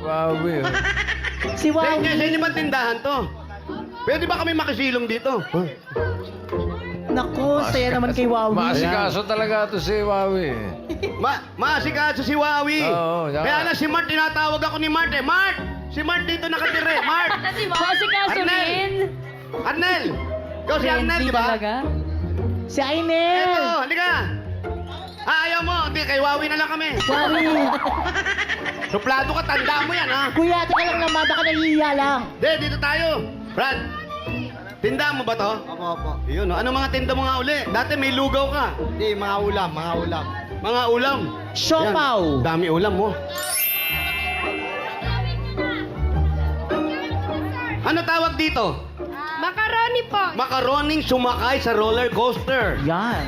[SPEAKER 5] Wow, Will.
[SPEAKER 2] Si
[SPEAKER 1] Sa
[SPEAKER 2] Wow.
[SPEAKER 1] inyo ba tindahan to? Pwede ba kami makisilong dito?
[SPEAKER 2] Naku, saya naman kay Wow.
[SPEAKER 5] Maasikaso talaga to si Wawi.
[SPEAKER 1] Maasikaso si Wawi.
[SPEAKER 5] Oo, yan.
[SPEAKER 1] Kaya na si Mart, tinatawag ako ni Mart eh. Mart! Si Mart dito nakatira eh. Mart!
[SPEAKER 7] Bossing kaso,
[SPEAKER 1] Arnel!
[SPEAKER 7] Min.
[SPEAKER 1] Arnel! Ikaw si Arnel, di ba?
[SPEAKER 2] Si Ainel.
[SPEAKER 1] Eto, halika! Ayaw mo. Hindi, kay Wawi na lang kami.
[SPEAKER 2] Wawi.
[SPEAKER 1] Suplado ka, tanda mo yan, ha?
[SPEAKER 2] Kuya, teka lang naman, baka nahihiya lang.
[SPEAKER 1] Dito tayo. Brad, tinda mo ba to? Opo. Yun, no? Ano mga tinda mo nga uli? Dati may lugaw ka. Hindi, mga ulam. Mga ulam.
[SPEAKER 2] Siopaw.
[SPEAKER 1] Yan, dami ulam mo. Ano tawag dito?
[SPEAKER 7] Macaroni po.
[SPEAKER 1] Makaroning sumakay sa roller coaster.
[SPEAKER 2] Yan.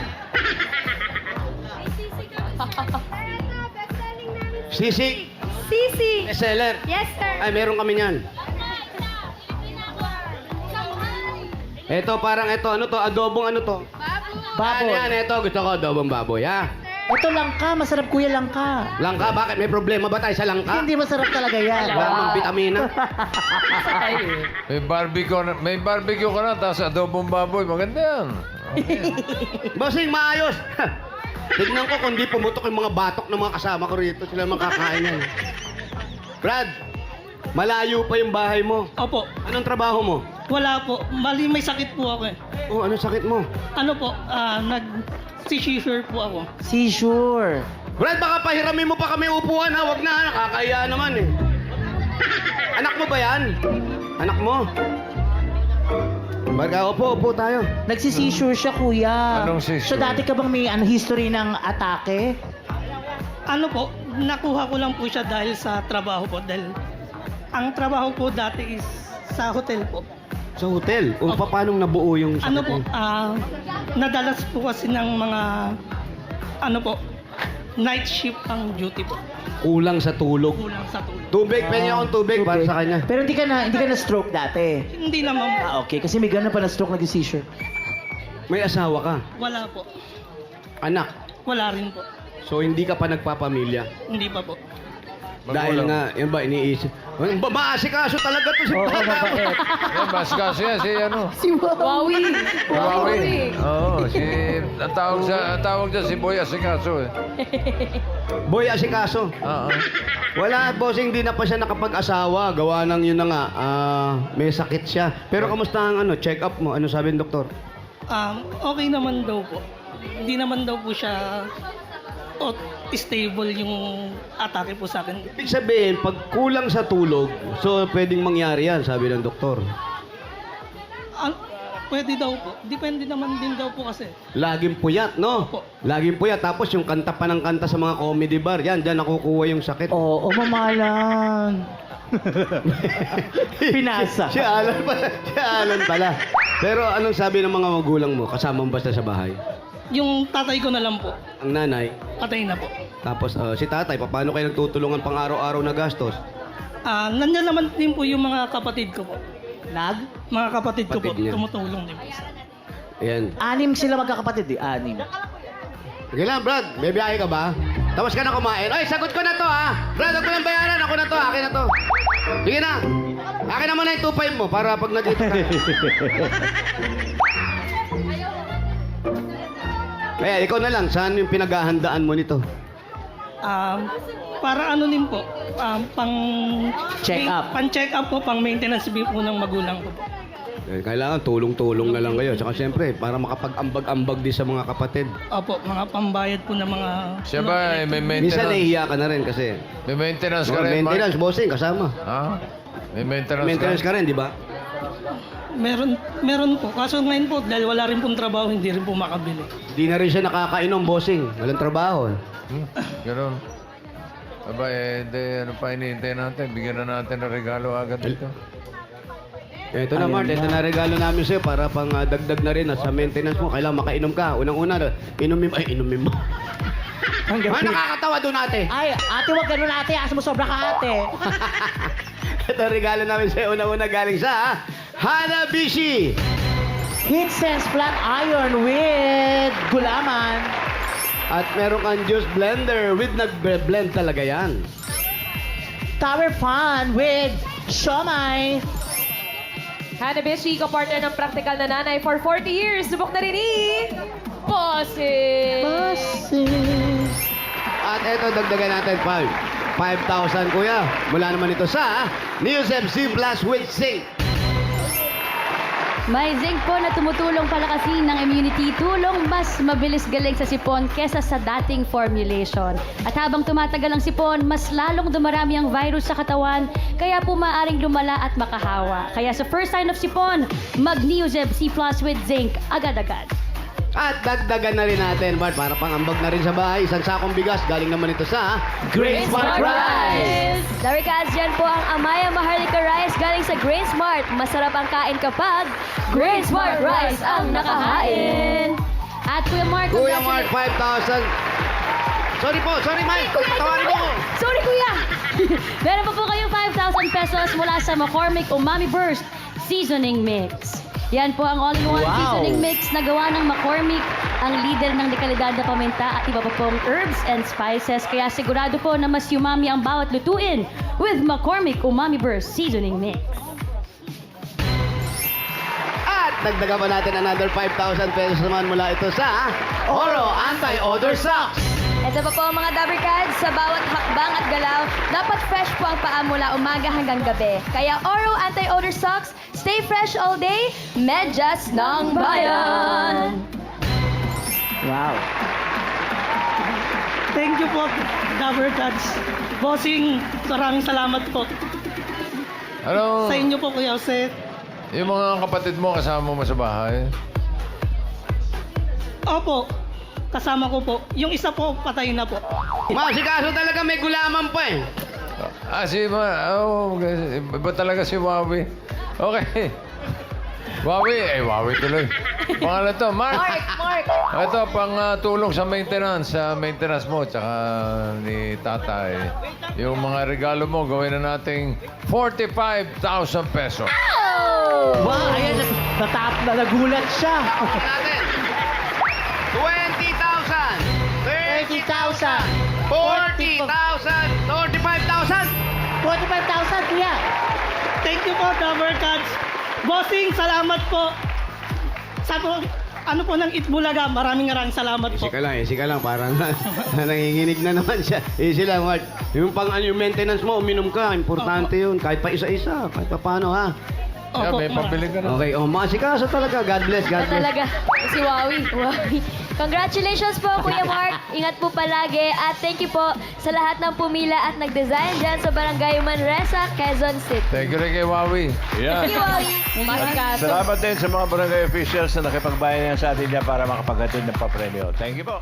[SPEAKER 1] Sisi,
[SPEAKER 7] Sisi.
[SPEAKER 1] seller.
[SPEAKER 7] Yes, sir.
[SPEAKER 1] Ay, meron kami niyan. Ito, parang ito, ano to? Adobong ano to?
[SPEAKER 2] Baboy.
[SPEAKER 1] Yan, ito. Gusto ko adobong baboy, ha?
[SPEAKER 2] Ito langka, masarap kuya langka.
[SPEAKER 1] Langka, bakit? May problema ba tayo sa langka?
[SPEAKER 2] Hindi masarap talaga yan.
[SPEAKER 1] Wala namang vitamina.
[SPEAKER 5] May barbecue ka na, tapos adobong baboy. Maganda yan.
[SPEAKER 1] Bossing, maayos. Tignan ko kung di pumutok yung mga batok ng mga kasama ko rito. Sila makakain yan. Brad, malayo pa yung bahay mo.
[SPEAKER 8] Opo.
[SPEAKER 1] Anong trabaho mo?
[SPEAKER 8] Wala po. Mali, may sakit po ako eh.
[SPEAKER 1] Oh, anong sakit mo?
[SPEAKER 8] Ano po, nag-seizure po ako.
[SPEAKER 2] Seizure.
[SPEAKER 1] Brad, baka pahiramin mo pa kami upuan, ha? Wag na, nakakaya naman eh. Anak mo ba yan? Anak mo? Baga, upo tayo.
[SPEAKER 2] Nagsi-seizure siya, kuya.
[SPEAKER 5] Anong seizure?
[SPEAKER 2] So dati ka bang may history ng atake?
[SPEAKER 8] Ano po, nakuha ko lang po siya dahil sa trabaho po. Dahil ang trabaho po dati is sa hotel po.
[SPEAKER 1] Sa hotel? O paano nabuo yung sakit
[SPEAKER 8] Ano po,
[SPEAKER 1] mo?
[SPEAKER 8] nadalas po kasi ng mga, ano po, night shift ang duty po.
[SPEAKER 1] Kulang sa tulog.
[SPEAKER 8] Kulang sa tulog.
[SPEAKER 1] Tubig, pengi akong tubig para sa kanya.
[SPEAKER 2] Pero hindi ka na stroke dati.
[SPEAKER 8] Hindi naman po.
[SPEAKER 2] Okay, kasi may gano'n pa na stroke nag-seizure.
[SPEAKER 1] May asawa ka.
[SPEAKER 8] Wala po.
[SPEAKER 1] Anak.
[SPEAKER 8] Wala rin po.
[SPEAKER 1] So hindi ka pa nagpapamilya.
[SPEAKER 8] Hindi pa po.
[SPEAKER 1] Dahil nga, yan ba, iniisip. Maasikaso talaga to si
[SPEAKER 2] Oo,
[SPEAKER 1] Papa.
[SPEAKER 2] mabait.
[SPEAKER 5] Yan, maasikaso yan. Si ano?
[SPEAKER 6] Wawi.
[SPEAKER 5] Wawi. Oo, ang tawag dyan si Boy Asikaso eh.
[SPEAKER 1] Boy, asikaso.
[SPEAKER 5] Oo.
[SPEAKER 1] Wala, bossing, hindi na pa siya nakapag-asawa. Gawa ng yun na nga, may sakit siya. Pero kamusta ang check-up mo? Ano sabi ng doktor?
[SPEAKER 8] Okay naman daw po. Hindi naman daw po siya stable yung atake po sa akin.
[SPEAKER 1] Ibig sabihin, pag kulang sa tulog, so pwedeng mangyari yan, sabi ng doktor.
[SPEAKER 8] Pwede daw po. Depende naman din daw po kasi.
[SPEAKER 1] Laging puyat, no?
[SPEAKER 8] Opo.
[SPEAKER 1] Laging puyat. Tapos yung kanta pa ng kanta sa mga comedy bar, yan, dyan nakukuha yung sakit.
[SPEAKER 2] Oo, mamalan. Pinasa.
[SPEAKER 1] Si Alan pala. Pero anong sabi ng mga magulang mo? Kasama mo basta sa bahay?
[SPEAKER 8] Yung tatay ko na lang po.
[SPEAKER 1] Ang nanay,
[SPEAKER 8] Patay na po.
[SPEAKER 1] tapos si tatay, paano kayo nagtutulungan pang araw-araw na gastos?
[SPEAKER 8] Nandiyan naman din po yung mga kapatid ko po. Mga kapatid ko po.
[SPEAKER 1] Kapatid niya.
[SPEAKER 8] Tumutulong din po.
[SPEAKER 1] Ayan.
[SPEAKER 2] 6 sila magkakapatid eh, 6.
[SPEAKER 1] Sige lang, Brad. May biyahe ka ba? Tapos ka na kumain. Ay, sagot ko na to, ha? Brad, huwag mo lang bayaran. Ako na to. Akin na to. Sige na. Akin naman na yung 2.5 mo para pag nag-ito ka. Kaya, ikaw na lang. Saan yung pinaghahandaan mo nito?
[SPEAKER 8] Para ano din po, pang
[SPEAKER 2] Check up.
[SPEAKER 8] Pang check up po, pang maintenance fee po ng magulang ko po.
[SPEAKER 1] Kailangan tulong-tulong na lang kayo. Tsaka siyempre, para makapag-ambag-ambag din sa mga kapatid.
[SPEAKER 8] Opo, mga pambayad po ng mga...
[SPEAKER 5] Siya ba, may
[SPEAKER 1] Minsan
[SPEAKER 5] maintenance?
[SPEAKER 1] nahihiya ka na rin kasi.
[SPEAKER 5] May maintenance ka
[SPEAKER 1] Oh,
[SPEAKER 5] rin, Mark?
[SPEAKER 1] maintenance, bossing, kasama.
[SPEAKER 5] Ha? May maintenance,
[SPEAKER 1] Maintenance ka rin, di ba?
[SPEAKER 8] Meron po. Kaso ngayon po, dahil wala rin pong trabaho, hindi rin po makabili.
[SPEAKER 1] Di na rin siya nakakainom, bossing. Walang trabaho.
[SPEAKER 5] Ganun. Aba, ano pa hinihintay natin? Bigyan na natin ng regalo agad dito.
[SPEAKER 1] Ito na, Mart. Ito na regalo namin sa'yo para pang dagdag na rin sa maintenance mo. Kailangan makainom ka. Unang-una, inumin mo. Ay, nakakatawa doon ate.
[SPEAKER 2] Ay, ate, wag ganun ate. Asa mo sobra ka ate.
[SPEAKER 1] Ito regalo namin sa'yo. Unang-una galing sa Hanabishi.
[SPEAKER 2] Heat Sense Flat Iron with gulaman.
[SPEAKER 1] At meron kang juice blender with nag-blend talaga yan.
[SPEAKER 2] Tower Fan with siomay.
[SPEAKER 6] Hanabishi, ka-partner ng practical na nanay for 40 years. Subok na rin Boses!
[SPEAKER 1] At eto, dagdagan natin 5,000 kuya. Mula naman ito sa News MC Plus with Zinc.
[SPEAKER 7] May zinc po na tumutulong palakasin ng immunity, tulong mas mabilis galing sa sipon kesa sa dating formulation. At habang tumatagal ang sipon, mas lalong dumarami ang virus sa katawan, kaya po maaaring lumala at makahawa. Kaya sa first sign of sipon, mag-Neoseb C Plus with zinc agad-agad.
[SPEAKER 1] At dagdagan na rin natin, Bart, para pang-ambag na rin sa bahay. Isang sakong bigas, galing naman ito sa Grain Smart Rice.
[SPEAKER 7] Darikas, yan po ang Amaya Maharlika Rice galing sa Grain Smart. Masarap ang kain kapag Grain Smart Rice ang nakahain. At Kuya Mark,
[SPEAKER 1] Kuya Mark, 5,000. Sorry po, sorry Mike. Patawarin mo ko.
[SPEAKER 7] Sorry, Kuya! Meron pa po kayong 5,000 pesos mula sa McCormick Umami Burst Seasoning Mix. Yan po ang all-in-one
[SPEAKER 2] Wow.
[SPEAKER 7] seasoning mix na gawa ng McCormick, ang leader ng dekalidad na paminta at iba pa pong herbs and spices. Kaya sigurado po na mas umami ang bawat lutuin with McCormick Umami Burst Seasoning Mix.
[SPEAKER 1] At dagdagan pa natin another 5,000 pesos naman mula ito sa Oro Anti-Odor Socks.
[SPEAKER 7] Ito pa po mga Dabarkads, sa bawat hakbang at galaw, dapat fresh po ang paa mula umaga hanggang gabi. Kaya Oro Anti-Odor Socks, stay fresh all day, medyas ng bayan!
[SPEAKER 2] Wow.
[SPEAKER 8] Thank you po, Dabber Cats. Bossing, maraming salamat po.
[SPEAKER 5] Ano?
[SPEAKER 8] Sa inyo po, Kuya Jose.
[SPEAKER 5] Yung mga kapatid mo, kasama mo sa bahay?
[SPEAKER 8] Opo, kasama ko po. Yung isa po, patay na po.
[SPEAKER 1] Masikaso talaga, may gulaman pa eh.
[SPEAKER 5] Iba talaga si Wawi. Okay. Wawi tuloy. Pangalan to, Mark.
[SPEAKER 6] Mark!
[SPEAKER 5] Ito, pang tulong sa maintenance mo, tsaka ni tatay. Yung mga regalo mo, gawin na nating 45,000 pesos.
[SPEAKER 2] Wow, ayan, nagulat siya.
[SPEAKER 1] Natin. 20,000.
[SPEAKER 2] 30,000.
[SPEAKER 1] 40,000. 45,000.
[SPEAKER 2] 45,000, kuya.
[SPEAKER 8] Thank you po, Dabber Cats. Bossing, salamat po. Sa po, ano po ng Itbulaga, maraming salamat po.
[SPEAKER 1] Easy ka lang, parang nanginginig na naman siya. Easy lang, Mark. Yung yung maintenance mo, uminom ka, importante yun. Kahit pa isa-isa, kahit pa paano, ha?
[SPEAKER 5] Yeah, may pabili ka na.
[SPEAKER 1] Okay, masikaso talaga. God bless, God bless.
[SPEAKER 7] Talaga, si Wawi. Congratulations po, Kuya Mark. Ingat po palagi. At thank you po sa lahat ng pumila at nag-design dyan sa Barangay Manresa, Quezon City.
[SPEAKER 5] Thank you rin kay Wawi.
[SPEAKER 9] Yan.
[SPEAKER 7] Thank you, Wawi. Masikaso.
[SPEAKER 9] Salamat din sa mga barangay officials na nakipagbayan sa atin dyan para makapaghatid ng papremyo. Thank you po.